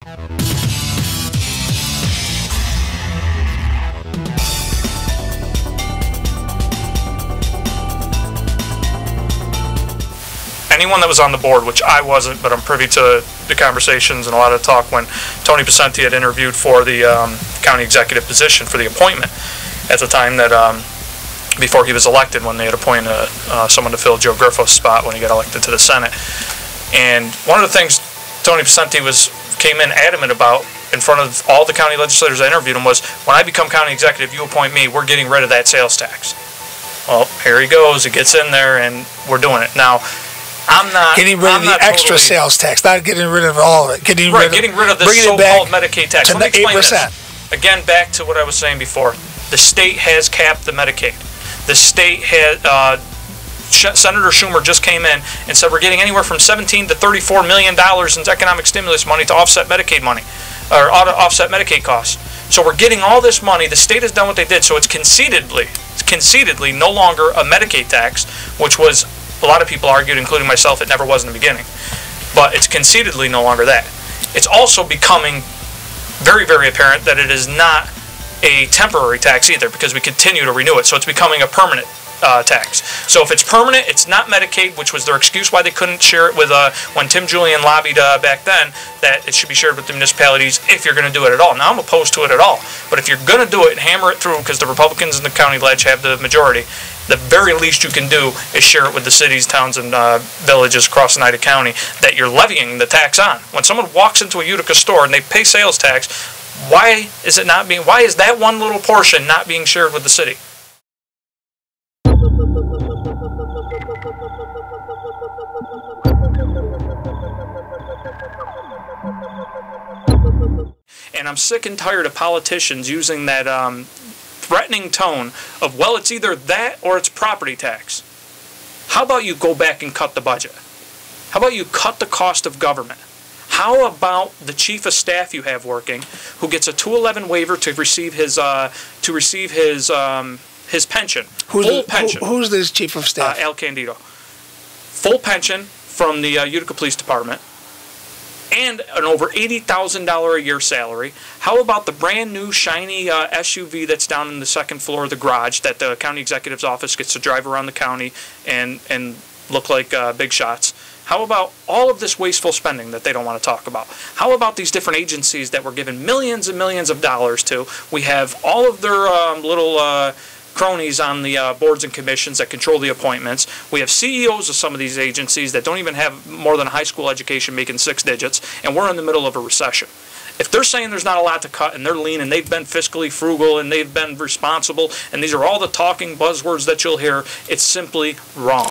Anyone that was on the board, which I wasn't, but I'm privy to the conversations and a lot of talk when Tony Picenti had interviewed for the county executive position for the appointment at the time that before he was elected, when they had appointed someone to fill Joe Griffo's spot when he got elected to the Senate. And one of the things Tony Picenti came in adamant about in front of all the county legislators that interviewed him was, when I become county executive, you appoint me, we're getting rid of that sales tax. Well, here he goes, he gets in there, and we're doing it. Now, I'm not getting rid of the extra sales tax, not getting rid of all of it. Getting rid of this so-called Medicaid tax. Let me explain 8%. This. Again, back to what I was saying before. The state has capped the Medicaid. The state has, Senator Schumer just came in and said we're getting anywhere from $17 to $34 million in economic stimulus money to offset Medicaid money, or offset Medicaid costs. So we're getting all this money. The state has done what they did. So it's concededly no longer a Medicaid tax, which was, a lot of people argued, including myself, it never was in the beginning. But it's concededly no longer that. It's also becoming very, very apparent that it is not a temporary tax either, because we continue to renew it. So it's becoming a permanent tax. So if it's permanent, it's not Medicaid, which was their excuse why they couldn't share it with, when Tim Julian lobbied back then, that it should be shared with the municipalities if you're going to do it at all. Now, I'm opposed to it at all. But if you're going to do it and hammer it through, because the Republicans in the county ledge have the majority, the very least you can do is share it with the cities, towns, and villages across Oneida County that you're levying the tax on. When someone walks into a Utica store and they pay sales tax, why is that one little portion not being shared with the city? And I'm sick and tired of politicians using that threatening tone of, well, it's either that or it's property tax. How about you go back and cut the budget? How about you cut the cost of government? How about the chief of staff you have working, who gets a 211 waiver to receive his pension, full pension? Who's this chief of staff? Al Candido. Full pension from the Utica Police Department, and an over $80,000 a year salary. How about the brand new shiny SUV that's down in the second floor of the garage that the county executive's office gets to drive around the county and look like big shots? How about all of this wasteful spending that they don't want to talk about? How about these different agencies that we're giving millions and millions of dollars to? We have all of their little cronies on the boards and commissions that control the appointments. We have CEOs of some of these agencies that don't even have more than a high school education, making 6 digits, and we're in the middle of a recession. If they're saying there's not a lot to cut, and they're lean, and they've been fiscally frugal, and they've been responsible, and these are all the talking buzzwords that you'll hear, it's simply wrong.